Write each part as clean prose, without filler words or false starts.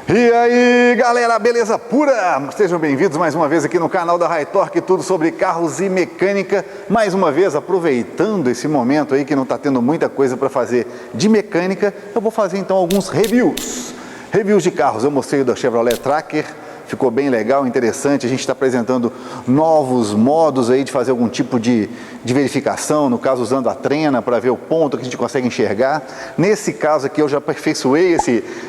E aí galera, beleza pura? Sejam bem-vindos mais uma vez aqui no canal da High Torque, tudo sobre carros e mecânica. Mais uma vez, aproveitando esse momento aí que não está tendo muita coisa para fazer de mecânica, eu vou fazer então alguns reviews de carros. Eu mostrei o da Chevrolet Tracker, ficou bem legal, interessante. A gente está apresentando novos modos aí de fazer algum tipo de verificação, no caso usando a trena para ver o ponto que a gente consegue enxergar. Nesse caso aqui eu já aperfeiçoei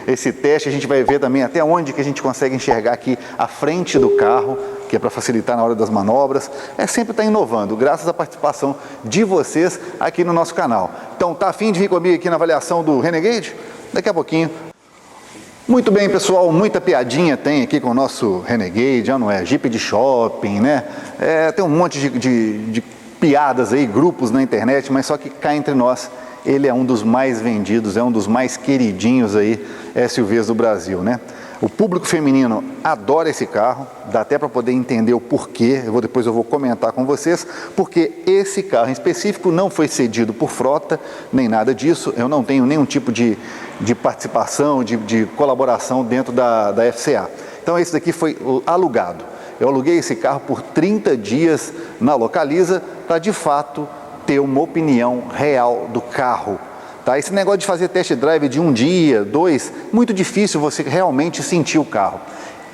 esse teste, a gente vai ver também até onde que a gente consegue enxergar aqui a frente do carro, que é para facilitar na hora das manobras. É sempre estar inovando, graças à participação de vocês aqui no nosso canal. Então tá afim de vir comigo aqui na avaliação do Renegade? Daqui a pouquinho. Muito bem, pessoal, muita piadinha tem aqui com o nosso Renegade, já não é? Jeep de shopping, né? Tem um monte de piadas aí, grupos na internet, mas só que cá entre nós, ele é um dos mais vendidos, é um dos mais queridinhos aí, SUVs do Brasil, né? O público feminino adora esse carro, dá até para poder entender o porquê, depois eu vou comentar com vocês, porque esse carro em específico não foi cedido por frota, nem nada disso, eu não tenho nenhum tipo de participação, de colaboração dentro da FCA. Então esse daqui foi alugado. Eu aluguei esse carro por 30 dias na Localiza para de fato ter uma opinião real do carro. Tá? Esse negócio de fazer test drive de um dia, dois, muito difícil você realmente sentir o carro.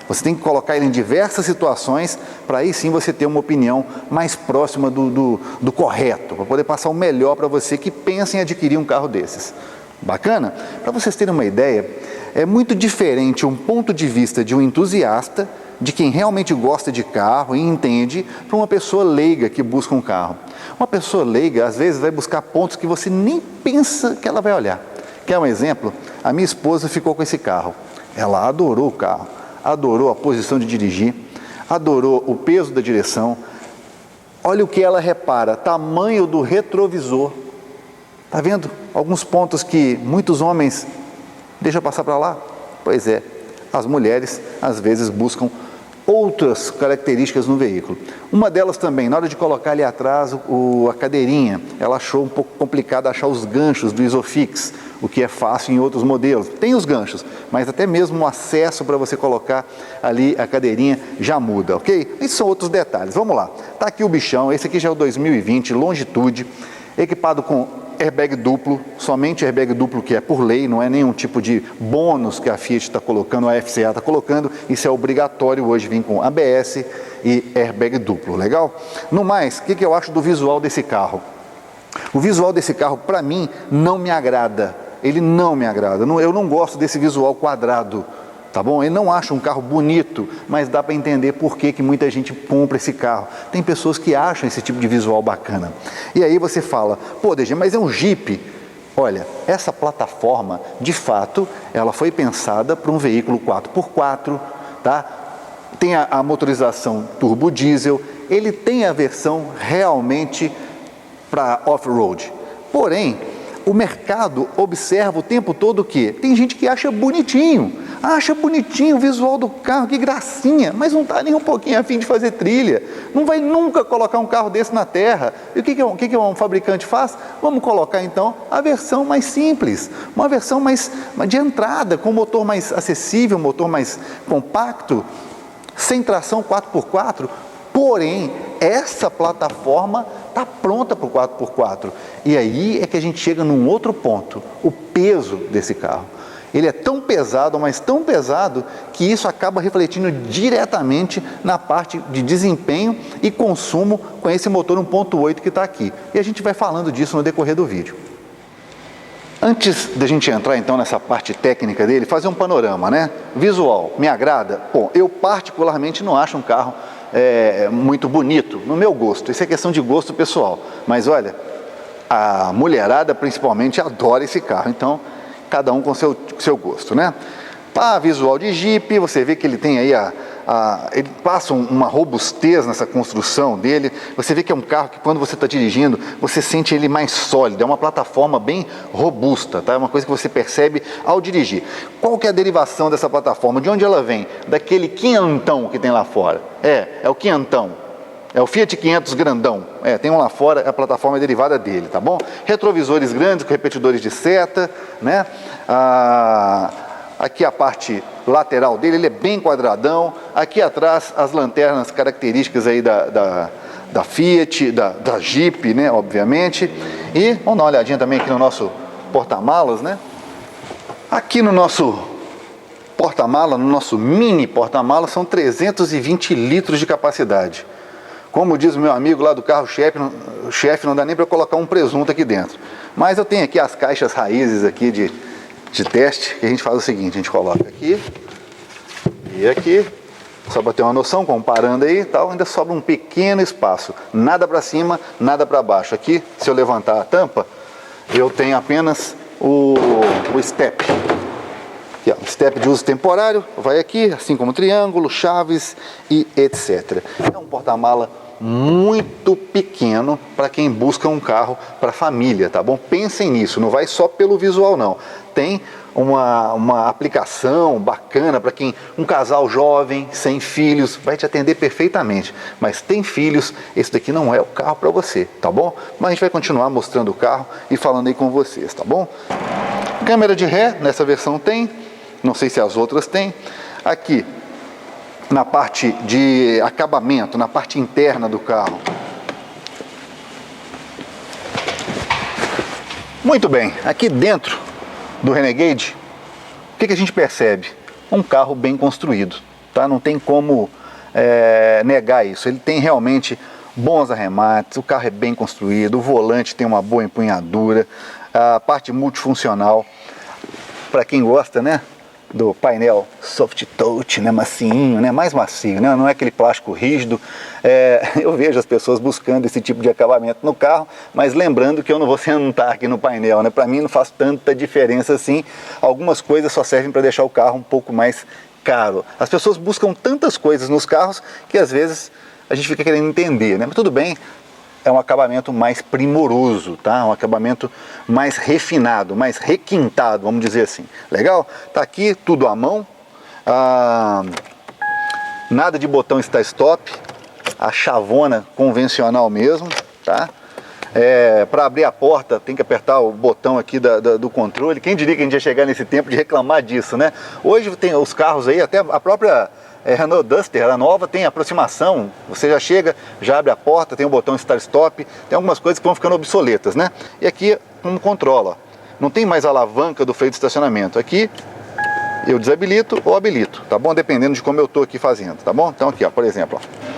Você tem que colocar ele em diversas situações para aí sim você ter uma opinião mais próxima do correto, para poder passar o melhor para você que pensa em adquirir um carro desses. Bacana? Para vocês terem uma ideia, é muito diferente um ponto de vista de um entusiasta, de quem realmente gosta de carro e entende, para uma pessoa leiga que busca um carro. Uma pessoa leiga, às vezes, vai buscar pontos que você nem pensa que ela vai olhar. Quer um exemplo? A minha esposa ficou com esse carro. Ela adorou o carro, adorou a posição de dirigir, adorou o peso da direção. Olha o que ela repara, tamanho do retrovisor. Tá vendo? Alguns pontos que muitos homens deixam passar para lá. Pois é, as mulheres às vezes buscam outras características no veículo. Uma delas também, na hora de colocar ali atrás a cadeirinha, ela achou um pouco complicado achar os ganchos do Isofix, o que é fácil em outros modelos. Tem os ganchos, mas até mesmo o acesso para você colocar ali a cadeirinha já muda, ok? Esses são outros detalhes. Vamos lá. Tá aqui o bichão, esse aqui já é o 2020, Longitude, equipado com airbag duplo, somente airbag duplo que é por lei, não é nenhum tipo de bônus que a Fiat está colocando, a FCA está colocando, isso é obrigatório hoje vir com ABS e airbag duplo, legal? No mais, o que eu acho do visual desse carro? O visual desse carro, para mim, não me agrada, ele não me agrada, eu não gosto desse visual quadrado, tá bom? Eu não acho um carro bonito, mas dá para entender por que muita gente compra esse carro. Tem pessoas que acham esse tipo de visual bacana. E aí você fala, pô, DG, mas é um Jeep. Olha, essa plataforma, de fato, ela foi pensada para um veículo 4x4, tá? Tem a motorização turbo diesel, ele tem a versão realmente para off-road. Porém, o mercado observa o tempo todo que tem gente que acha bonitinho o visual do carro, que gracinha, mas não está nem um pouquinho a fim de fazer trilha, não vai nunca colocar um carro desse na terra. E o que um fabricante faz? Vamos colocar então a versão mais simples, uma versão mais de entrada, com motor mais acessível, motor mais compacto, sem tração 4x4, porém, essa plataforma está pronta para o 4x4. E aí é que a gente chega num outro ponto, o peso desse carro. Ele é tão pesado, mas tão pesado, que isso acaba refletindo diretamente na parte de desempenho e consumo com esse motor 1.8 que está aqui. E a gente vai falando disso no decorrer do vídeo. Antes da gente entrar então nessa parte técnica dele, fazer um panorama, né? Visual, me agrada? Bom, eu particularmente não acho um carro muito bonito, no meu gosto. Isso é questão de gosto pessoal. Mas olha, a mulherada principalmente adora esse carro, então cada um com seu gosto, né? Visual de Jeep, você vê que ele tem aí ele passa uma robustez nessa construção dele. Você vê que é um carro que quando você está dirigindo, você sente ele mais sólido, é uma plataforma bem robusta, tá? É uma coisa que você percebe ao dirigir. Qual que é a derivação dessa plataforma? De onde ela vem? Daquele quinhentão que tem lá fora. É o quinhentão. É o Fiat 500 grandão, tem um lá fora, a plataforma é derivada dele, tá bom? Retrovisores grandes com repetidores de seta, né? Aqui a parte lateral dele, ele é bem quadradão. Aqui atrás as lanternas características aí da Fiat, da Jeep, né, obviamente. E vamos dar uma olhadinha também aqui no nosso porta-malas, né? Aqui no nosso porta-mala, no nosso mini porta-mala, são 320 litros de capacidade. Como diz o meu amigo lá do carro-chefe, não dá nem para colocar um presunto aqui dentro. Mas eu tenho aqui as caixas raízes aqui de teste, que a gente faz o seguinte, a gente coloca aqui e aqui, só para ter uma noção, comparando aí e tal, ainda sobra um pequeno espaço, nada para cima, nada para baixo. Aqui, se eu levantar a tampa, eu tenho apenas o step. Aqui, ó, step de uso temporário, vai aqui, assim como triângulo, chaves e etc. É um porta-mala muito pequeno para quem busca um carro para família, tá bom? Pensem nisso, não vai só pelo visual não. Tem uma aplicação bacana para quem, um casal jovem, sem filhos, vai te atender perfeitamente. Mas tem filhos, esse daqui não é o carro para você, tá bom? Mas a gente vai continuar mostrando o carro e falando aí com vocês, tá bom? Câmera de ré, nessa versão tem, não sei se as outras têm. Aqui, na parte de acabamento, na parte interna do carro. Muito bem, aqui dentro do Renegade, o que a gente percebe? Um carro bem construído, tá? Não tem como negar isso. Ele tem realmente bons arremates, o carro é bem construído, o volante tem uma boa empunhadura, a parte multifuncional, para quem gosta, né, do painel soft touch, né, macinho, né, mais macio, né, não é aquele plástico rígido. Eu vejo as pessoas buscando esse tipo de acabamento no carro, mas lembrando que eu não vou sentar aqui no painel, né, para mim não faz tanta diferença assim. Algumas coisas só servem para deixar o carro um pouco mais caro. As pessoas buscam tantas coisas nos carros que às vezes a gente fica querendo entender, né, mas tudo bem. É um acabamento mais primoroso, tá? Um acabamento mais refinado, mais requintado, vamos dizer assim. Legal? Tá aqui tudo à mão. Nada de botão start-stop. A chavona convencional mesmo, tá? Para abrir a porta tem que apertar o botão aqui do controle. Quem diria que a gente ia chegar nesse tempo de reclamar disso, né? Hoje tem os carros aí, até a própria Renault Duster, a nova, tem aproximação. Você já chega, já abre a porta, tem o botão start-stop. Tem algumas coisas que vão ficando obsoletas, né? E aqui como controla, ó. Não tem mais a alavanca do freio de estacionamento. Aqui eu desabilito ou habilito, tá bom? Dependendo de como eu tô aqui fazendo, tá bom? Então aqui, ó, por exemplo, ó.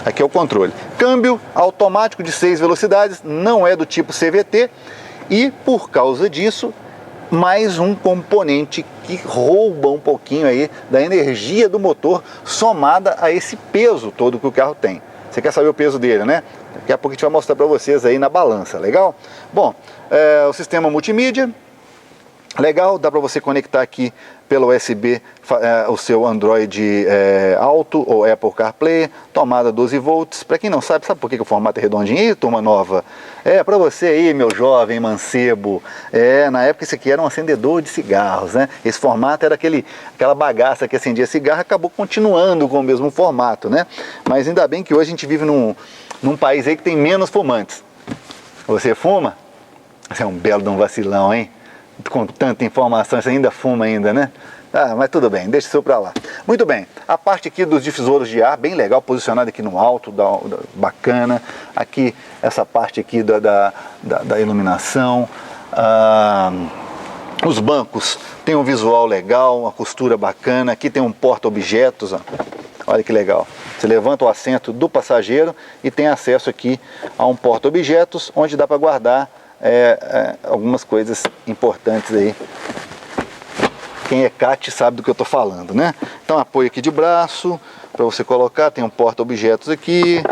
Aqui é o controle. Câmbio automático de 6 velocidades, não é do tipo CVT e por causa disso, mais um componente que rouba um pouquinho aí da energia do motor somada a esse peso todo que o carro tem. Você quer saber o peso dele, né? Daqui a pouco a gente vai mostrar para vocês aí na balança, legal? Bom, o sistema multimídia, legal, dá para você conectar aqui pelo USB o seu Android Auto ou Apple CarPlay, tomada 12 volts. Para quem não sabe por que o formato é redondinho? Aí, turma nova, para você aí, meu jovem mancebo, na época isso aqui era um acendedor de cigarros, né? Esse formato era aquela bagaça que acendia cigarro, acabou continuando com o mesmo formato, né? Mas ainda bem que hoje a gente vive num país aí que tem menos fumantes. Você fuma? Você é um belo de um vacilão, hein? Com tanta informação, você ainda fuma ainda, né? Mas tudo bem, deixa isso pra lá. Muito bem, a parte aqui dos difusores de ar, bem legal, posicionado aqui no alto, bacana. Aqui, essa parte aqui da iluminação. Os bancos tem um visual legal, uma costura bacana. Aqui tem um porta-objetos, ó. Olha que legal. Você levanta o assento do passageiro e tem acesso aqui a um porta-objetos, onde dá para guardar algumas coisas importantes aí. Quem é CAT sabe do que eu estou falando, né? Então apoio aqui de braço para você colocar, tem um porta-objetos aqui,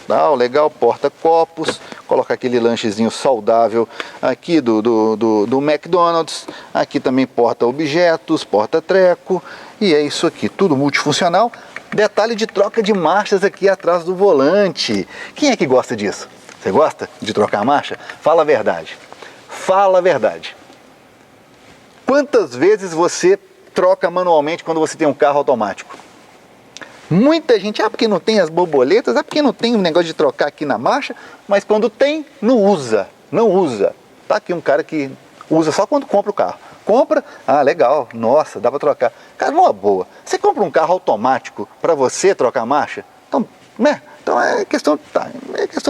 tá? Legal, porta-copos, colocar aquele lanchezinho saudável aqui do McDonald's, aqui também porta-objetos, porta-treco, e é isso aqui, tudo multifuncional. Detalhe de troca de marchas aqui atrás do volante. Quem é que gosta disso? Você gosta de trocar a marcha? Fala a verdade. Fala a verdade. Quantas vezes você troca manualmente quando você tem um carro automático? Muita gente, porque não tem as borboletas, porque não tem o negócio de trocar aqui na marcha, mas quando tem, não usa. Não usa. Tá aqui um cara que usa só quando compra o carro. Compra, ah, legal, nossa, dá para trocar. Cara, numa boa, você compra um carro automático para você trocar marcha? Então, né? Então é questão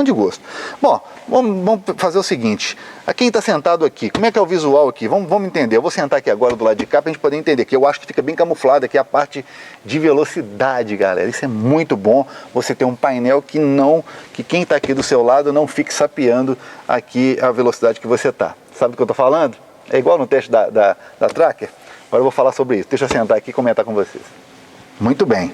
de gosto. Bom, vamos fazer o seguinte. Quem está sentado aqui, como é que é o visual aqui? Vamos entender. Eu vou sentar aqui agora do lado de cá para a gente poder entender, que eu acho que fica bem camuflado aqui a parte de velocidade, galera. Isso é muito bom, você ter um painel que quem está aqui do seu lado não fique sapeando aqui a velocidade que você está. Sabe do que eu estou falando? É igual no teste da Tracker. Agora eu vou falar sobre isso. Deixa eu sentar aqui e comentar com vocês. Muito bem.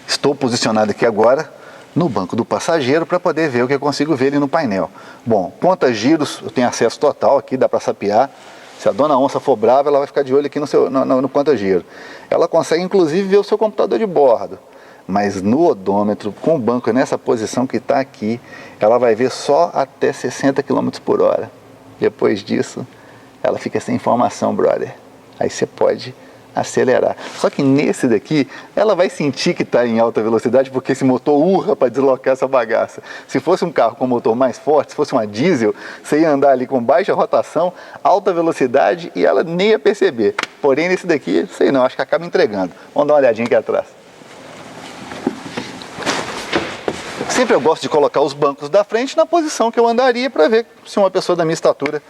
Estou posicionado aqui agora no banco do passageiro para poder ver o que eu consigo ver ali no painel. Bom, quantos giros, eu tenho acesso total aqui, dá para sapear. Se a dona onça for brava, ela vai ficar de olho aqui no quantos giros. Ela consegue inclusive ver o seu computador de bordo. Mas no odômetro, com o banco nessa posição que está aqui, ela vai ver só até 60 km por hora. Depois disso, ela fica sem informação, brother. Aí você pode acelerar. Só que nesse daqui, ela vai sentir que está em alta velocidade, porque esse motor urra para deslocar essa bagaça. Se fosse um carro com motor mais forte, se fosse uma diesel, você ia andar ali com baixa rotação, alta velocidade e ela nem ia perceber. Porém, nesse daqui, sei não, acho que acaba entregando. Vamos dar uma olhadinha aqui atrás. Sempre eu gosto de colocar os bancos da frente na posição que eu andaria para ver se uma pessoa da minha estatura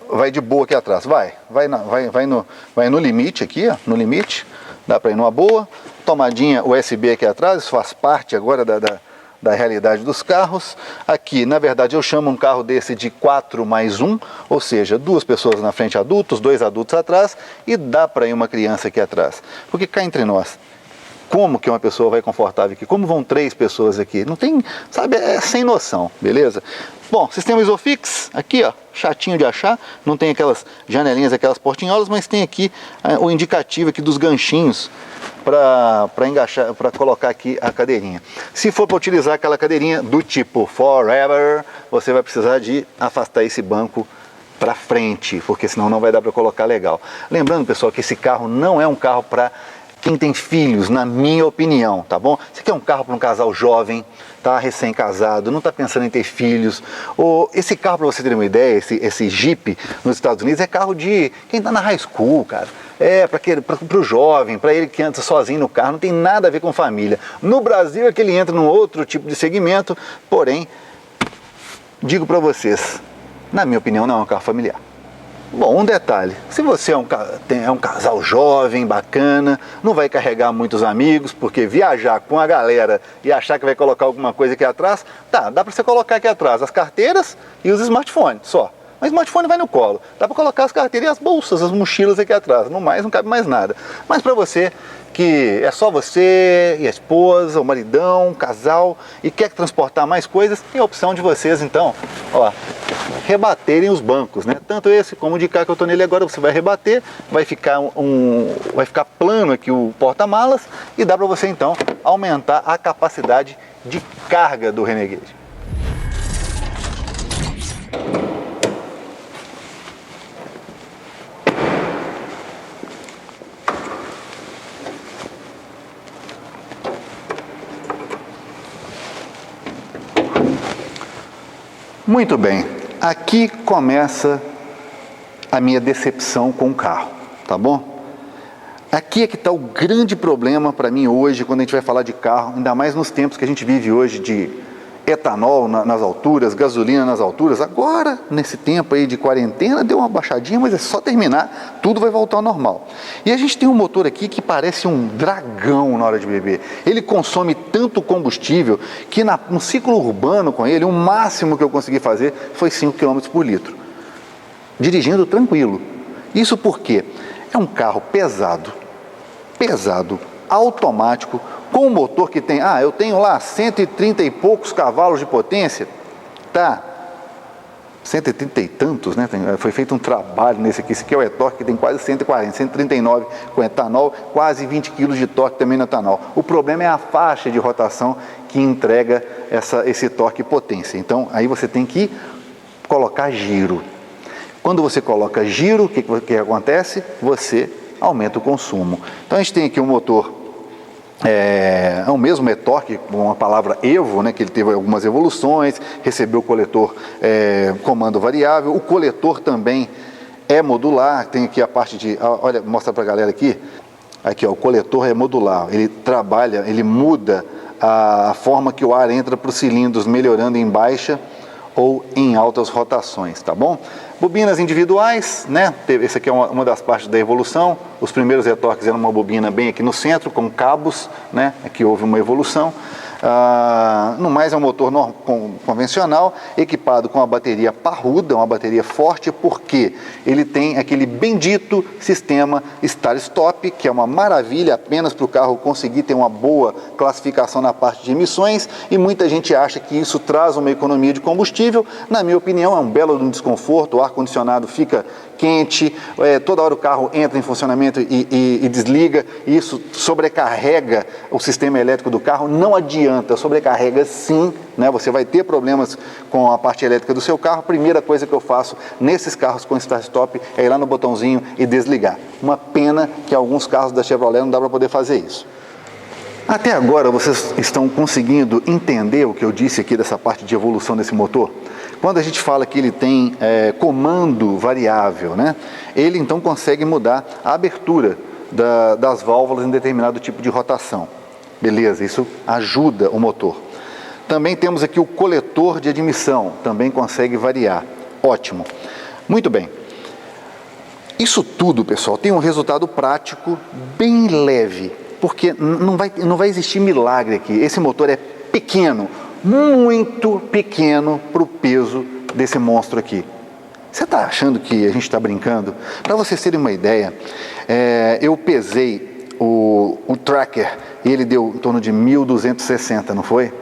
vai de boa aqui atrás. Vai no limite aqui, ó, no limite, dá para ir numa boa. Tomadinha USB aqui atrás, isso faz parte agora da realidade dos carros. Aqui, na verdade, eu chamo um carro desse de 4+1, ou seja, 2 pessoas na frente adultos, 2 adultos atrás, e dá para ir uma criança aqui atrás. Porque cá entre nós, como que uma pessoa vai confortável aqui? Como vão 3 pessoas aqui? Não tem, sabe, é sem noção, beleza? Bom, sistema Isofix, aqui ó, chatinho de achar, não tem aquelas janelinhas, aquelas portinholas, mas tem aqui o indicativo aqui dos ganchinhos para engaixar, para colocar aqui a cadeirinha. Se for para utilizar aquela cadeirinha do tipo Forever, você vai precisar de afastar esse banco para frente, porque senão não vai dar para colocar legal. Lembrando, pessoal, que esse carro não é um carro para quem tem filhos, na minha opinião, tá bom? Você quer um carro para um casal jovem, tá recém-casado, não está pensando em ter filhos, ou esse carro, para você ter uma ideia, esse Jeep nos Estados Unidos é carro de quem está na high school, cara. É para o jovem, para ele que anda sozinho no carro, não tem nada a ver com família. No Brasil é que ele entra num outro tipo de segmento, porém, digo para vocês, na minha opinião, não é um carro familiar. Bom, um detalhe, se você é um casal jovem, bacana, não vai carregar muitos amigos, porque viajar com a galera e achar que vai colocar alguma coisa aqui atrás, dá para você colocar aqui atrás as carteiras e os smartphones só. Mas o smartphone vai no colo, dá para colocar as carteiras e as bolsas, as mochilas aqui atrás, não cabe mais nada. Mas para você que é só você e a esposa, o maridão, o casal e quer transportar mais coisas, tem a opção de vocês então, ó, rebaterem os bancos, né? Tanto esse como o de cá que eu estou nele agora, você vai rebater, vai ficar plano aqui o porta-malas e dá para você então aumentar a capacidade de carga do Renegade. Muito bem, aqui começa a minha decepção com o carro, tá bom? Aqui é que está o grande problema para mim hoje, quando a gente vai falar de carro, ainda mais nos tempos que a gente vive hoje de etanol nas alturas, gasolina nas alturas. Agora, nesse tempo aí de quarentena, deu uma baixadinha, mas é só terminar, tudo vai voltar ao normal. E a gente tem um motor aqui que parece um dragão na hora de beber. Ele consome tanto combustível que no ciclo urbano com ele, o máximo que eu consegui fazer foi 5 km por litro. Dirigindo tranquilo. Isso porque é um carro pesado, automático, com um motor que tem, eu tenho lá 130 e poucos cavalos de potência, tá, 130 e tantos, né, foi feito um trabalho nesse aqui, esse aqui é o e-torque que tem quase 140, 139 com etanol, quase 20 kg de torque também no etanol. O problema é a faixa de rotação que entrega esse torque e potência, então aí você tem que colocar giro. Quando você coloca giro, o que acontece? Você aumenta o consumo. Então a gente tem aqui um motor é o mesmo e-torque, uma palavra Evo, né, que ele teve algumas evoluções, recebeu o coletor comando variável, o coletor também é modular, tem aqui a parte de, olha, mostra para a galera aqui, ó, o coletor é modular, ele trabalha, ele muda a forma que o ar entra para os cilindros, melhorando em baixa ou em altas rotações, tá bom? Bobinas individuais, né? Esse aqui é uma das partes da evolução. Os primeiros e-torques eram uma bobina bem aqui no centro, com cabos, né? Aqui houve uma evolução. No mais é um motor convencional, equipado com uma bateria parruda, uma bateria forte, porque ele tem aquele bendito sistema Start-Stop, que é uma maravilha apenas para o carro conseguir ter uma boa classificação na parte de emissões, e muita gente acha que isso traz uma economia de combustível. Na minha opinião, é um belo desconforto, o ar-condicionado fica quente, toda hora o carro entra em funcionamento e desliga, e isso sobrecarrega o sistema elétrico do carro. Não adianta, sobrecarrega sim, né? Você vai ter problemas com a parte elétrica do seu carro. Primeira coisa que eu faço nesses carros com Start-Stop é ir lá no botãozinho e desligar. Uma pena que alguns carros da Chevrolet não dá para poder fazer isso. Até agora vocês estão conseguindo entender o que eu disse aqui dessa parte de evolução desse motor? Quando a gente fala que ele tem comando variável, né? Ele então consegue mudar a abertura das válvulas em determinado tipo de rotação. Beleza, isso ajuda o motor. Também temos aqui o coletor de admissão, também consegue variar. Ótimo. Muito bem. Isso tudo, pessoal, tem um resultado prático bem leve, porque não vai existir milagre aqui. Esse motor é pequeno, muito pequeno para o peso desse monstro aqui. Você está achando que a gente está brincando? Para vocês terem uma ideia, eu pesei o tracker e ele deu em torno de 1.260, não foi?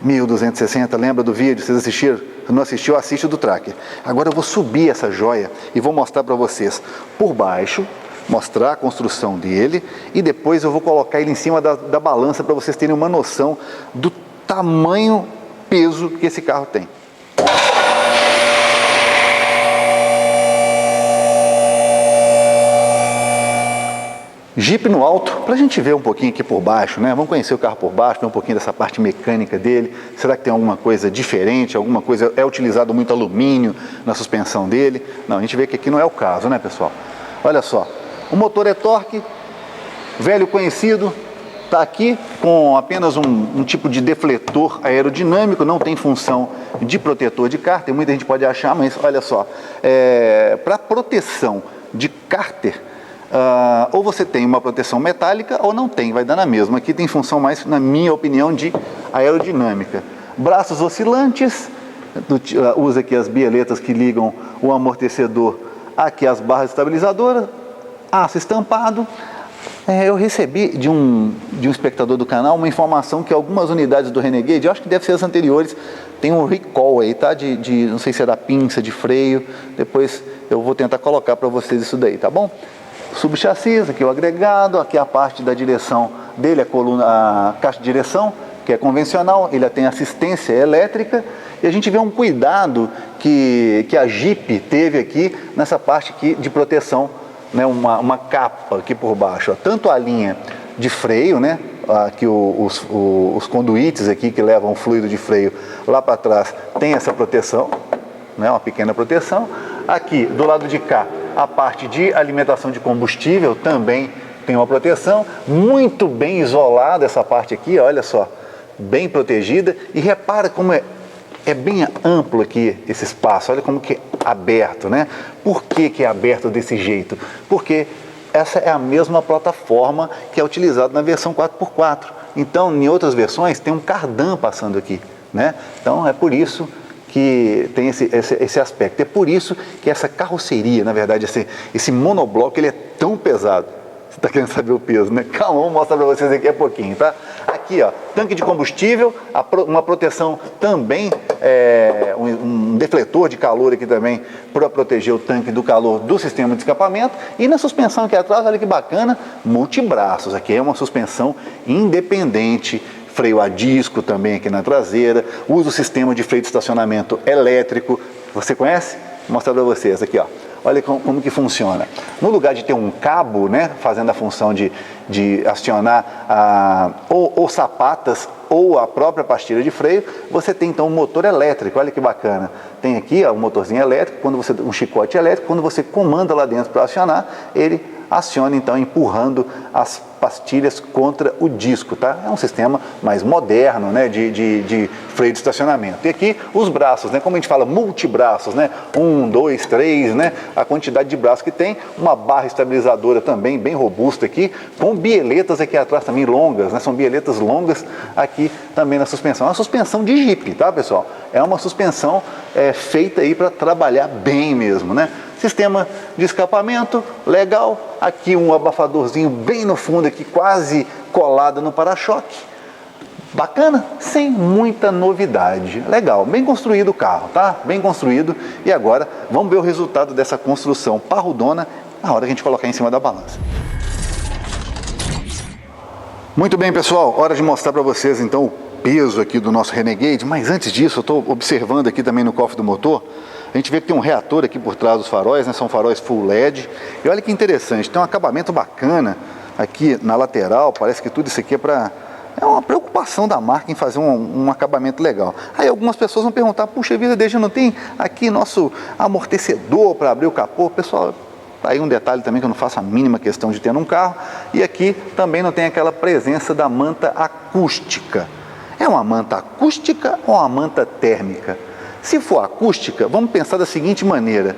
1.260, lembra do vídeo? Vocês assistiram? Se não assistiu, assiste o do tracker. Agora eu vou subir essa joia e vou mostrar para vocês por baixo, mostrar a construção dele, e depois eu vou colocar ele em cima da balança para vocês terem uma noção do tamanho, peso que esse carro tem. Jeep no alto, para a gente ver um pouquinho aqui por baixo, né? Vamos conhecer o carro por baixo, ver um pouquinho dessa parte mecânica dele. Será que tem alguma coisa diferente, alguma coisa, é utilizado muito alumínio na suspensão dele? Não, a gente vê que aqui não é o caso, né, pessoal? Olha só, o motor e-torque, velho conhecido, está aqui com apenas um tipo de defletor aerodinâmico, não tem função de protetor de cárter. Muita gente pode achar, mas olha só, para proteção de cárter, ou você tem uma proteção metálica ou não tem, vai dar na mesma. Aqui tem função mais, na minha opinião, de aerodinâmica. Braços oscilantes, usa aqui as bieletas que ligam o amortecedor aqui às barras estabilizadoras, aço estampado. Eu recebi de um espectador do canal uma informação que algumas unidades do Renegade, eu acho que deve ser as anteriores, tem um recall aí, tá? Não sei se é da pinça, de freio. Depois eu vou tentar colocar para vocês isso daí, tá bom? Subchassis, aqui o agregado, aqui a parte da direção dele, a caixa de direção, que é convencional, ele tem assistência elétrica, e a gente vê um cuidado que a Jeep teve aqui nessa parte aqui de proteção, né, uma capa aqui por baixo, ó. Tanto a linha de freio, né, aqui os conduítes aqui que levam o fluido de freio lá para trás, tem essa proteção, né, uma pequena proteção. Aqui do lado de cá, a parte de alimentação de combustível também tem uma proteção, muito bem isolada essa parte aqui, olha só, bem protegida. E repara como é bem amplo aqui esse espaço, olha como que é aberto, né? Por que é aberto desse jeito? Porque essa é a mesma plataforma que é utilizada na versão 4x4. Então, em outras versões, tem um cardan passando aqui, né? Então, é por isso que tem esse aspecto. É por isso que essa carroceria, na verdade, esse monobloco, ele é tão pesado. Você está querendo saber o peso, né? Calma, vou mostrar para vocês aqui a pouquinho, tá? Aqui, ó, tanque de combustível, uma proteção também, um defletor de calor aqui também, para proteger o tanque do calor do sistema de escapamento. E na suspensão aqui atrás, olha que bacana, multibraços. Aqui é uma suspensão independente, freio a disco também aqui na traseira, usa o sistema de freio de estacionamento elétrico. Você conhece? Vou mostrar para vocês aqui, ó. olha como que funciona. No lugar de ter um cabo, né, fazendo a função de acionar ou sapatas ou a própria pastilha de freio, você tem então um motor elétrico. Olha que bacana. Tem aqui um motorzinho elétrico, um chicote elétrico, quando você comanda lá dentro para acionar, ele aciona então empurrando as pastilhas contra o disco, tá? É um sistema mais moderno, né, de freio de estacionamento. E aqui os braços, né, como a gente fala, multibraços, né, 1, 2, 3, né, a quantidade de braços que tem, uma barra estabilizadora também bem robusta aqui, com bieletas aqui atrás também longas, né, são bieletas longas aqui também na suspensão. É uma suspensão de Jeep, tá, pessoal? É uma suspensão feita aí para trabalhar bem mesmo, né? Sistema de escapamento, legal. Aqui um abafadorzinho bem no fundo aqui, quase colado no para-choque. Bacana, sem muita novidade. Legal, bem construído o carro, tá? Bem construído. E agora, vamos ver o resultado dessa construção parrudona na hora que a gente colocar em cima da balança. Muito bem, pessoal, hora de mostrar para vocês então o peso aqui do nosso Renegade. Mas antes disso, eu estou observando aqui também no cofre do motor. A gente vê que tem um reator aqui por trás dos faróis, né? São faróis full LED. E olha que interessante, tem um acabamento bacana aqui na lateral. Parece que tudo isso aqui é uma preocupação da marca em fazer um acabamento legal. Aí algumas pessoas vão perguntar, puxa vida, deixa, não tem aqui nosso amortecedor para abrir o capô? Pessoal, tá aí um detalhe também que eu não faço a mínima questão de ter num carro. E aqui também não tem aquela presença da manta acústica. É uma manta acústica ou uma manta térmica? Se for acústica, vamos pensar da seguinte maneira: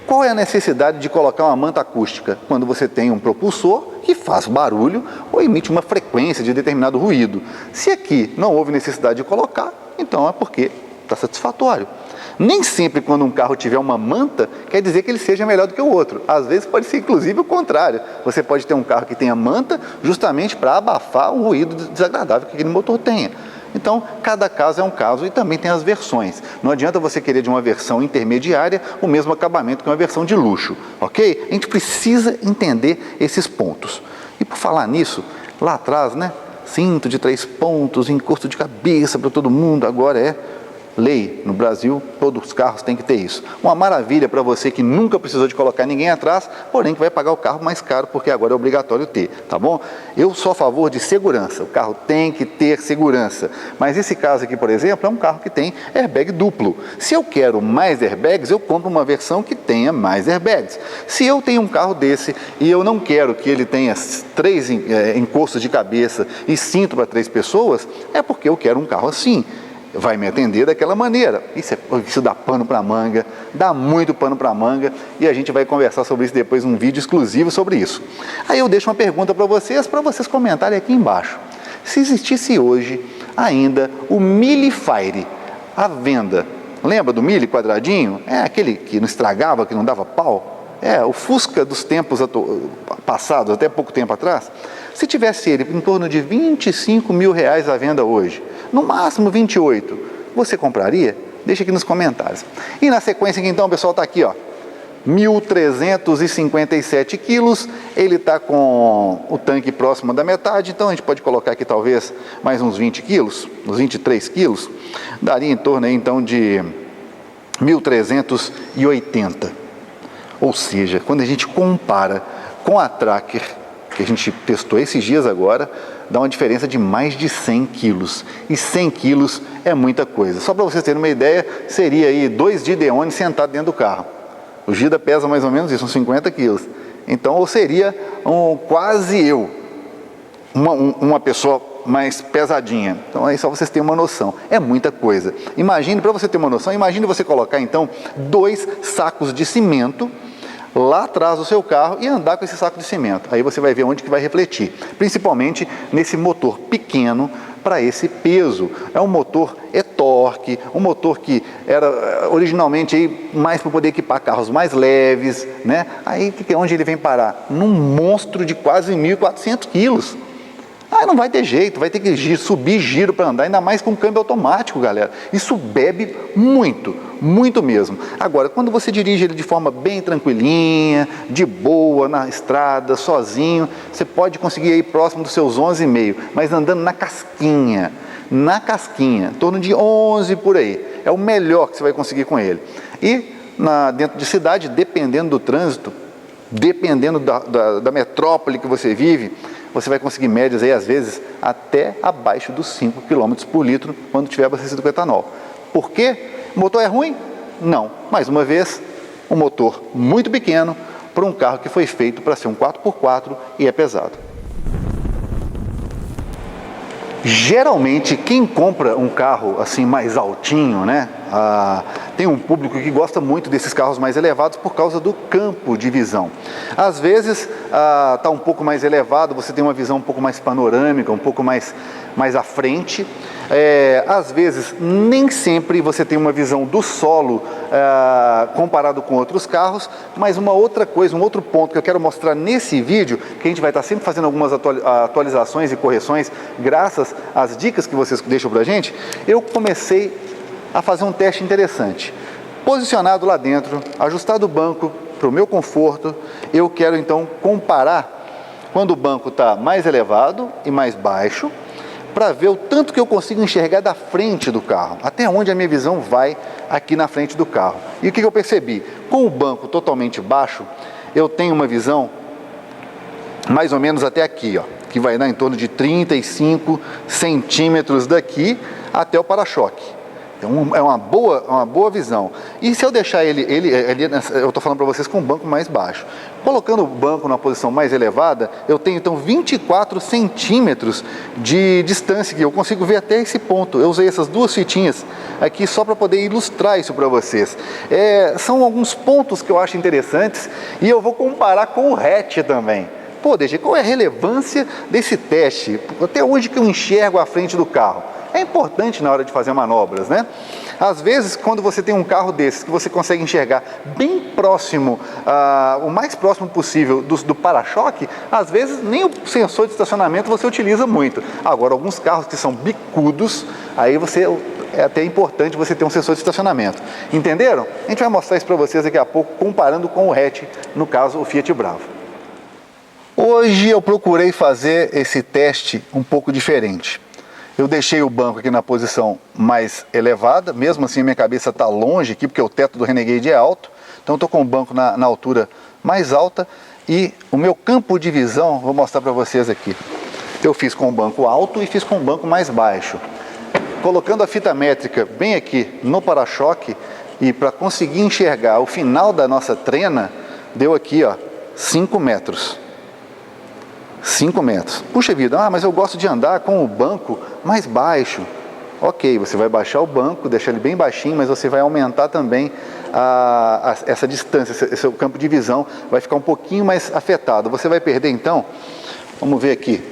qual é a necessidade de colocar uma manta acústica? Quando você tem um propulsor que faz barulho ou emite uma frequência de determinado ruído. Se aqui não houve necessidade de colocar, então é porque está satisfatório. Nem sempre quando um carro tiver uma manta, quer dizer que ele seja melhor do que o outro. Às vezes pode ser inclusive o contrário. Você pode ter um carro que tenha manta justamente para abafar o ruído desagradável que aquele motor tenha. Então, cada caso é um caso e também tem as versões. Não adianta você querer de uma versão intermediária o mesmo acabamento que uma versão de luxo, ok? A gente precisa entender esses pontos. E por falar nisso, lá atrás, né? Cinto de 3 pontos, encosto de cabeça para todo mundo, agora é lei. No Brasil, todos os carros têm que ter isso. Uma maravilha para você que nunca precisou de colocar ninguém atrás, porém que vai pagar o carro mais caro, porque agora é obrigatório ter, tá bom? Eu sou a favor de segurança, o carro tem que ter segurança. Mas esse caso aqui, por exemplo, é um carro que tem airbag duplo. Se eu quero mais airbags, eu compro uma versão que tenha mais airbags. Se eu tenho um carro desse e eu não quero que ele tenha 3 encostos de cabeça e cinto para 3 pessoas, é porque eu quero um carro assim. Vai me atender daquela maneira. Isso dá pano para manga, dá muito pano para manga, e a gente vai conversar sobre isso depois num vídeo exclusivo sobre isso. Aí eu deixo uma pergunta para vocês comentarem aqui embaixo. Se existisse hoje ainda o Mille Fire à venda, lembra do Mille quadradinho? É aquele que não estragava, que não dava pau? É, o Fusca dos tempos passados, até pouco tempo atrás. Se tivesse ele em torno de 25 mil reais à venda hoje, no máximo 28, você compraria? Deixa aqui nos comentários. E na sequência aqui então, pessoal, está aqui, ó, 1.357 quilos, ele está com o tanque próximo da metade, então a gente pode colocar aqui talvez mais uns 20 quilos, uns 23 quilos, daria em torno aí então de 1.380. Ou seja, quando a gente compara com a Tracker, que a gente testou esses dias agora, dá uma diferença de mais de 100 quilos. E 100 quilos é muita coisa. Só para vocês terem uma ideia, seria aí 2 Gideone sentados dentro do carro. O Gida pesa mais ou menos isso, uns 50 quilos. Então, ou seria quase eu, uma pessoa mais pesadinha. Então, aí só vocês terem uma noção. É muita coisa. Imagine, para você ter uma noção, imagine você colocar então 2 sacos de cimento lá atrás do seu carro e andar com esse saco de cimento. Aí você vai ver onde que vai refletir, principalmente nesse motor pequeno para esse peso. É um motor e-torque, um motor que era originalmente aí mais para poder equipar carros mais leves, né? Aí onde ele vem parar? Num monstro de quase 1.400 quilos. Ah, não vai ter jeito, vai ter que subir giro para andar, ainda mais com câmbio automático, galera. Isso bebe muito, muito mesmo. Agora, quando você dirige ele de forma bem tranquilinha, de boa, na estrada, sozinho, você pode conseguir ir próximo dos seus 11,5, mas andando na casquinha, em torno de 11 por aí. É o melhor que você vai conseguir com ele. E dentro de cidade, dependendo do trânsito, dependendo da metrópole que você vive, você vai conseguir médias aí, às vezes, até abaixo dos 5 km por litro quando tiver abastecido com etanol. Por quê? O motor é ruim? Não. Mais uma vez, um motor muito pequeno para um carro que foi feito para ser um 4x4 e é pesado. Geralmente, quem compra um carro assim mais altinho, né? Tem um público que gosta muito desses carros mais elevados por causa do campo de visão. Às vezes, está um pouco mais elevado, você tem uma visão um pouco mais panorâmica, um pouco mais à frente. Às vezes, nem sempre você tem uma visão do solo comparado com outros carros, mas uma outra coisa, um outro ponto que eu quero mostrar nesse vídeo, que a gente vai estar sempre fazendo algumas atualizações e correções, graças às dicas que vocês deixam pra gente, eu comecei a fazer um teste interessante. Posicionado lá dentro, ajustado o banco para o meu conforto, eu quero então comparar quando o banco está mais elevado e mais baixo, para ver o tanto que eu consigo enxergar da frente do carro, até onde a minha visão vai aqui na frente do carro. E o que eu percebi? Com o banco totalmente baixo, eu tenho uma visão mais ou menos até aqui, ó, que vai dar em torno de 35 centímetros daqui até o para-choque. É uma boa visão. E se eu deixar ele eu estou falando para vocês com um banco mais baixo. Colocando o banco na posição mais elevada, eu tenho então 24 centímetros de distância, que eu consigo ver até esse ponto. Eu usei essas duas fitinhas aqui só para poder ilustrar isso para vocês. São alguns pontos que eu acho interessantes e eu vou comparar com o hatch também. Pô, DG, qual é a relevância desse teste? Até onde que eu enxergo a frente do carro? É importante na hora de fazer manobras, né? Às vezes, quando você tem um carro desses que você consegue enxergar bem próximo, o mais próximo possível do para-choque, às vezes nem o sensor de estacionamento você utiliza muito. Agora, alguns carros que são bicudos, aí é até importante você ter um sensor de estacionamento. Entenderam? A gente vai mostrar isso para vocês daqui a pouco, comparando com o hatch, no caso, o Fiat Bravo. Hoje eu procurei fazer esse teste um pouco diferente. Eu deixei o banco aqui na posição mais elevada, mesmo assim minha cabeça está longe aqui, porque o teto do Renegade é alto, então estou com o banco na altura mais alta e o meu campo de visão, vou mostrar para vocês aqui. Eu fiz com o banco alto e fiz com o banco mais baixo. Colocando a fita métrica bem aqui no para-choque e para conseguir enxergar o final da nossa trena, deu aqui, ó, 5 metros. 5 metros. Puxa vida, mas eu gosto de andar com o banco mais baixo. Ok, você vai baixar o banco, deixar ele bem baixinho, mas você vai aumentar também essa distância, seu campo de visão vai ficar um pouquinho mais afetado. Você vai perder então, vamos ver aqui,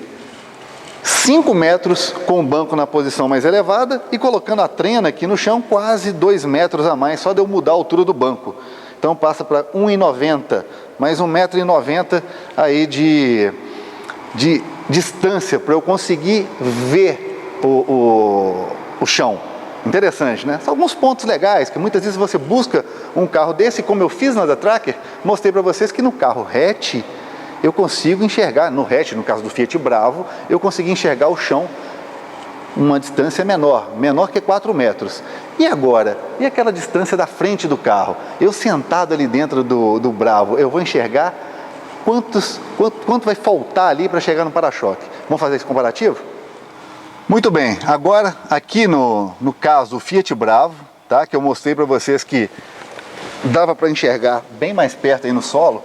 5 metros com o banco na posição mais elevada e colocando a trena aqui no chão, quase 2 metros a mais, só de eu mudar a altura do banco. Então passa para 1,90, mais 1,90 m aí de distância para eu conseguir ver o chão. Interessante, né? São alguns pontos legais, que muitas vezes você busca um carro desse, como eu fiz na da Tracker, mostrei para vocês que no carro hatch, eu consigo enxergar, no hatch, no caso do Fiat Bravo, eu consegui enxergar o chão uma distância menor que 4 metros. E agora? E aquela distância da frente do carro? Eu sentado ali dentro do Bravo, eu vou enxergar quanto vai faltar ali para chegar no para-choque? Vamos fazer esse comparativo? Muito bem, agora aqui no caso o Fiat Bravo, tá? Que eu mostrei para vocês que dava para enxergar bem mais perto aí no solo,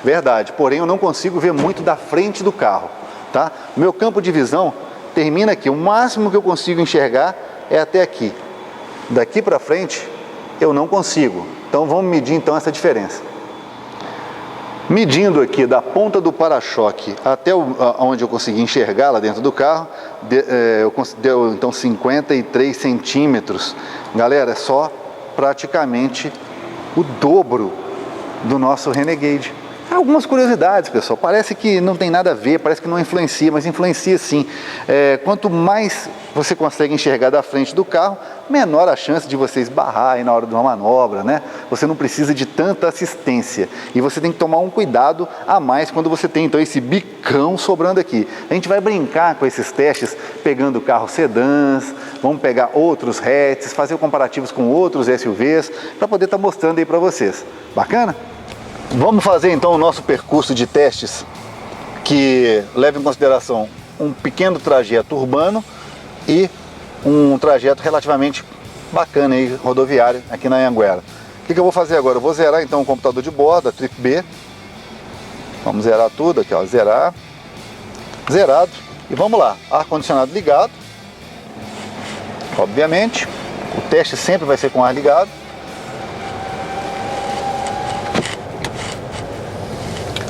verdade, porém eu não consigo ver muito da frente do carro, tá? Meu campo de visão termina aqui, o máximo que eu consigo enxergar é até aqui. Daqui para frente eu não consigo, então vamos medir então essa diferença. Medindo aqui da ponta do para-choque até onde eu consegui enxergar lá dentro do carro, deu então 53 centímetros. Galera, é só praticamente o dobro do nosso Renegade. Algumas curiosidades, pessoal, parece que não tem nada a ver, parece que não influencia, mas influencia sim. Quanto mais você consegue enxergar da frente do carro, menor a chance de você esbarrar aí na hora de uma manobra, né? Você não precisa de tanta assistência e você tem que tomar um cuidado a mais quando você tem então esse bicão sobrando aqui. A gente vai brincar com esses testes pegando carros sedãs, vamos pegar outros hatches, fazer comparativos com outros SUVs para poder estar mostrando aí para vocês. Bacana? Vamos fazer então o nosso percurso de testes que leva em consideração um pequeno trajeto urbano e um trajeto relativamente bacana aí, rodoviário aqui na Anhanguera. O que eu vou fazer agora? Eu vou zerar então o computador de bordo, a Trip B. Vamos zerar tudo aqui, ó, zerar. Zerado. E vamos lá, ar-condicionado ligado. Obviamente, o teste sempre vai ser com ar ligado.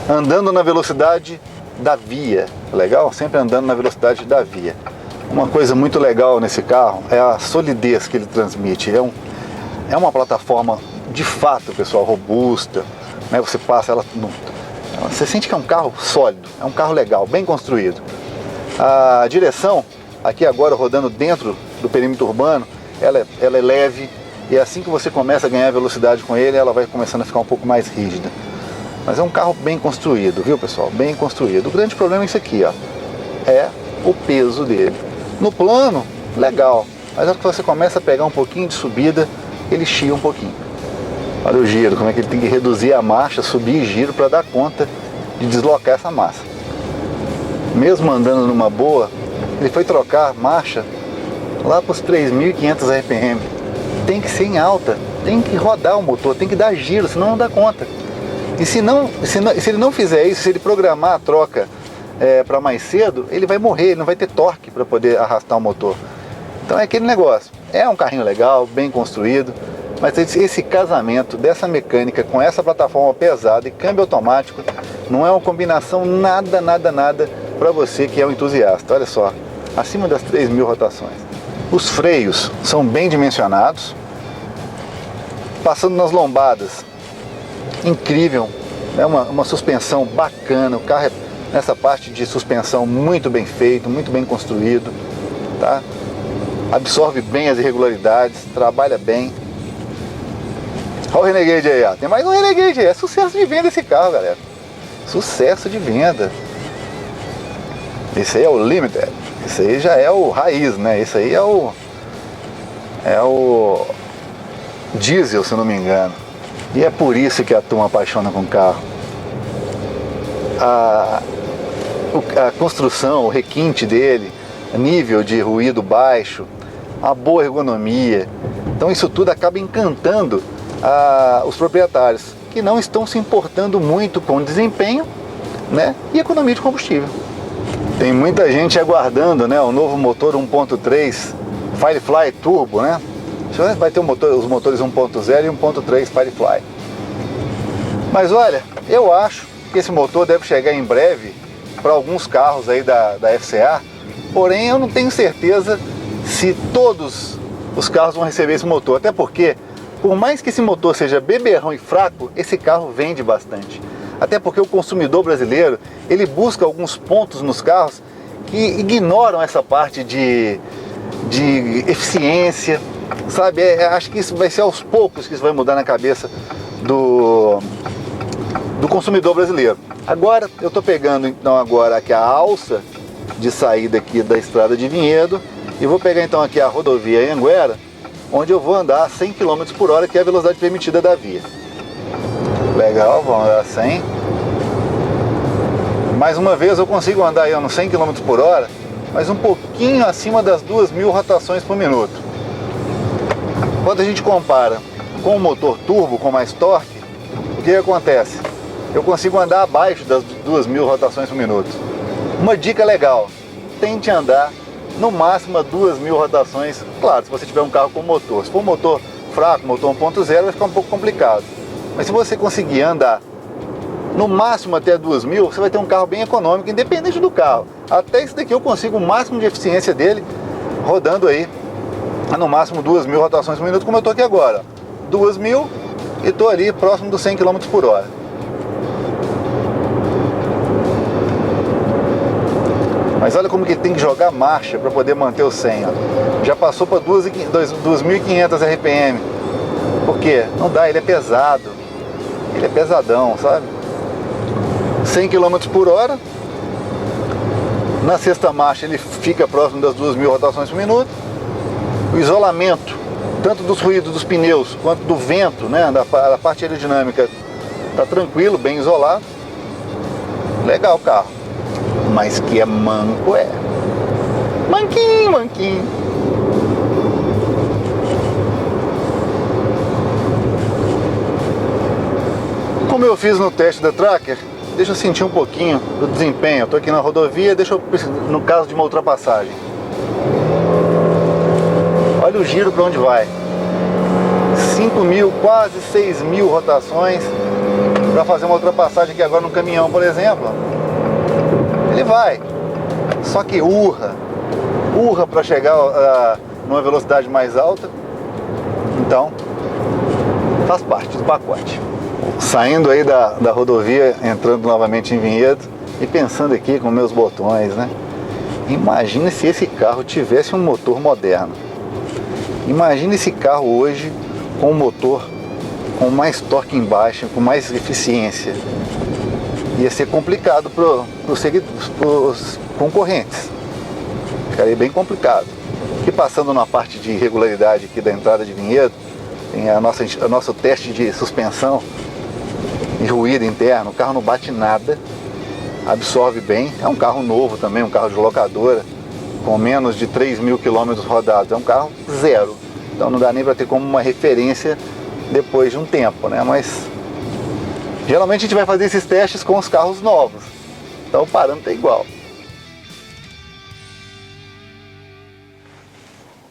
Andando na velocidade da via, legal? Sempre andando na velocidade da via. Uma coisa muito legal nesse carro é a solidez que ele transmite. É uma plataforma de fato, pessoal, robusta, né? Você passa ela, você sente que é um carro sólido, é um carro legal, bem construído. A direção, aqui agora rodando dentro do perímetro urbano, ela é leve e assim que você começa a ganhar velocidade com ele, ela vai começando a ficar um pouco mais rígida. Mas é um carro bem construído, viu, pessoal? Bem construído. O grande problema é isso aqui, ó. É o peso dele. No plano, legal. Mas na hora que você começa a pegar um pouquinho de subida, ele chia um pouquinho. Olha o giro, como é que ele tem que reduzir a marcha, subir giro para dar conta de deslocar essa massa. Mesmo andando numa boa, ele foi trocar marcha lá para os 3.500 RPM. Tem que ser em alta, tem que rodar o motor, tem que dar giro, senão não dá conta. E se ele não fizer isso, se ele programar a troca para mais cedo, ele vai morrer, ele não vai ter torque para poder arrastar o motor. Então é aquele negócio, é um carrinho legal, bem construído, mas esse casamento dessa mecânica com essa plataforma pesada e câmbio automático não é uma combinação nada para você que é um entusiasta. Olha só, acima das 3.000 rotações. Os freios são bem dimensionados, passando nas lombadas. Incrível, é uma suspensão bacana, o carro é nessa parte de suspensão muito bem feito, muito bem construído, tá? Absorve bem as irregularidades, trabalha bem. Olha o Renegade aí, ó. Tem mais um Renegade aí, é sucesso de venda esse carro, galera, sucesso de venda. Esse aí é o Limited, esse aí já é o raiz, né? Esse aí é o diesel, se eu não me engano. E é por isso que a turma apaixona com o carro. A construção, o requinte dele, nível de ruído baixo, a boa ergonomia. Então isso tudo acaba encantando os proprietários, que não estão se importando muito com desempenho, né, e economia de combustível. Tem muita gente aguardando, né, o novo motor 1.3 Firefly Turbo, né? Vai ter os motores 1.0 e 1.3 Firefly. Mas olha, eu acho que esse motor deve chegar em breve para alguns carros aí da FCA, porém eu não tenho certeza se todos os carros vão receber esse motor, até porque, por mais que esse motor seja beberrão e fraco, esse carro vende bastante. Até porque o consumidor brasileiro, ele busca alguns pontos nos carros que ignoram essa parte de eficiência, sabe? Acho que isso vai ser aos poucos que isso vai mudar na cabeça do consumidor brasileiro. Agora eu estou pegando então agora aqui a alça de saída aqui da estrada de Vinhedo e vou pegar então aqui a rodovia Anhanguera, onde eu vou andar a 100 km por hora, que é a velocidade permitida da via. Legal, vamos andar a 100. Mais uma vez eu consigo andar aí nos 100 km por hora, mas um pouquinho acima das 2.000 rotações por minuto. Quando a gente compara com o motor turbo com mais torque, o que acontece? Eu consigo andar abaixo das 2.000 rotações por minuto. Uma dica legal, tente andar no máximo a 2.000 rotações, claro, se você tiver um carro com motor. Se for um motor fraco, motor 1.0, vai ficar um pouco complicado. Mas se você conseguir andar no máximo até 2.000, você vai ter um carro bem econômico, independente do carro. Até esse daqui eu consigo o máximo de eficiência dele rodando aí a no máximo 2.000 rotações por minuto, como eu estou aqui agora. 2.000 e estou ali próximo dos 100 km por hora. Mas Mas olha como que ele tem que jogar marcha para poder manter o 100, ó. Já passou para 2.500 RPM. Por quê? Não dá, ele é pesado. Ele é pesadão, sabe? 100 km por hora. Na sexta marcha ele fica próximo das 2.000 rotações por minuto. O isolamento, tanto dos ruídos dos pneus quanto do vento, né, da parte aerodinâmica, tá tranquilo, bem isolado. Legal o carro. Mas que é manco, é. Manquinho, manquinho. Como eu fiz no teste da Tracker, deixa eu sentir um pouquinho do desempenho. Eu tô aqui na rodovia, deixa eu, no caso de uma ultrapassagem. Olha o giro para onde vai. 5.000, quase 6.000 rotações para fazer uma ultrapassagem aqui agora no caminhão, por exemplo. Ele vai, só que urra para chegar numa velocidade mais alta. Então faz parte do pacote. Saindo aí da rodovia, entrando novamente em Vinhedo e pensando aqui com meus botões, né? Imagina se esse carro tivesse um motor moderno. Imagina esse carro hoje com um motor com mais torque embaixo, com mais eficiência. Ia ser complicado para os concorrentes. Ficaria bem complicado. E passando na parte de irregularidade aqui da entrada de Vinhedo, tem o nosso teste de suspensão e ruído interno. O carro não bate nada, absorve bem. É um carro novo também, um carro de locadora, com menos de 3.000 km rodados. É um carro zero. Então não dá nem para ter como uma referência depois de um tempo, né? Mas geralmente a gente vai fazer esses testes com os carros novos. Então o parâmetro é igual.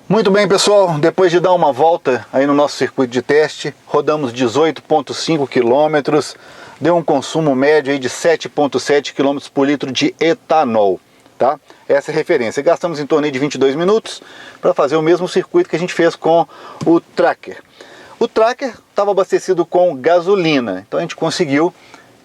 Muito bem, pessoal, depois de dar uma volta aí no nosso circuito de teste, rodamos 18,5 km, deu um consumo médio aí de 7,7 km por litro de etanol, tá? Essa é a referência. Gastamos em torno de 22 minutos para fazer o mesmo circuito que a gente fez com o Tracker. O Tracker estava abastecido com gasolina, então a gente conseguiu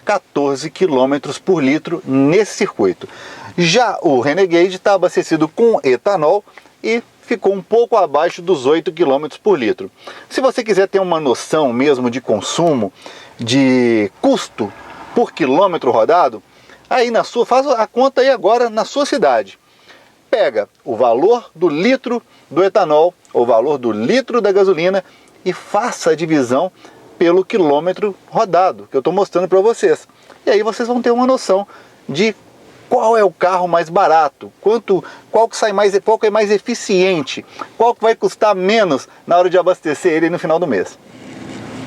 14 km por litro nesse circuito. Já o Renegade está abastecido com etanol e ficou um pouco abaixo dos 8 km por litro. Se você quiser ter uma noção mesmo de consumo, de custo por quilômetro rodado, aí faz a conta aí agora na sua cidade. Pega o valor do litro do etanol, o valor do litro da gasolina e faça a divisão pelo quilômetro rodado, que eu estou mostrando para vocês. E aí vocês vão ter uma noção de qual é o carro mais barato, qual que é mais eficiente, qual que vai custar menos na hora de abastecer ele no final do mês.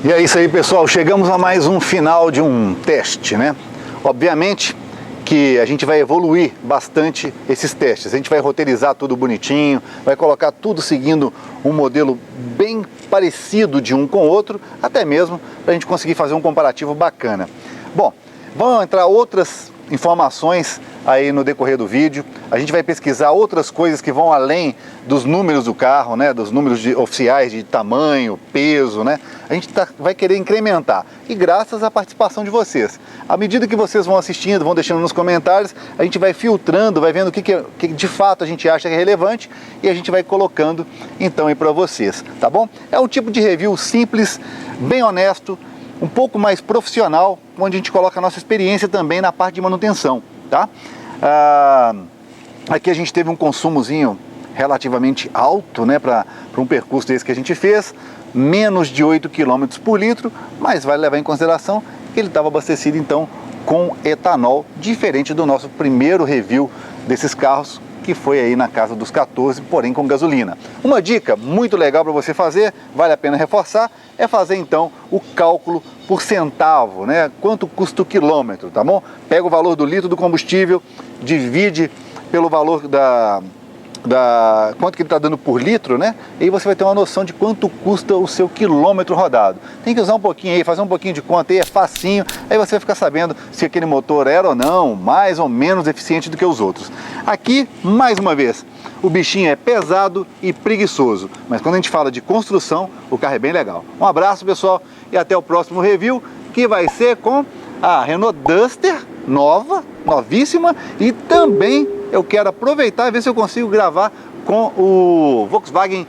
E é isso aí, pessoal, chegamos a mais um final de um teste, né? Obviamente que a gente vai evoluir bastante esses testes, a gente vai roteirizar tudo bonitinho, vai colocar tudo seguindo um modelo bem parecido de um com o outro, até mesmo para a gente conseguir fazer um comparativo bacana. Bom, vão entrar outras informações aí no decorrer do vídeo. A gente vai pesquisar outras coisas que vão além dos números do carro, né, dos números oficiais de tamanho, peso, né? A gente vai querer incrementar, e graças à participação de vocês. À medida que vocês vão assistindo, vão deixando nos comentários, a gente vai filtrando, vai vendo o que de fato a gente acha que é relevante, e a gente vai colocando então aí para vocês, tá bom? É um tipo de review simples, bem honesto, um pouco mais profissional, onde a gente coloca a nossa experiência também na parte de manutenção, tá? Aqui a gente teve um consumozinho relativamente alto, né, para um percurso desse que a gente fez, menos de 8 km por litro, mas vale levar em consideração que ele estava abastecido então com etanol, diferente do nosso primeiro review desses carros, que foi aí na casa dos 14, porém com gasolina. Uma dica muito legal para você fazer, vale a pena reforçar, é fazer então o cálculo por centavo, né? Quanto custa o quilômetro, tá bom? Pega o valor do litro do combustível, divide pelo valor quanto que ele está dando por litro, né? E aí você vai ter uma noção de quanto custa o seu quilômetro rodado. Tem que usar um pouquinho aí, fazer um pouquinho de conta aí, é facinho, aí você vai ficar sabendo se aquele motor era ou não, mais ou menos eficiente do que os outros. Aqui, mais uma vez, o bichinho é pesado e preguiçoso, mas quando a gente fala de construção, o carro é bem legal. Um abraço, pessoal, e até o próximo review, que vai ser com a Renault Duster nova, novíssima, e também eu quero aproveitar e ver se eu consigo gravar com o Volkswagen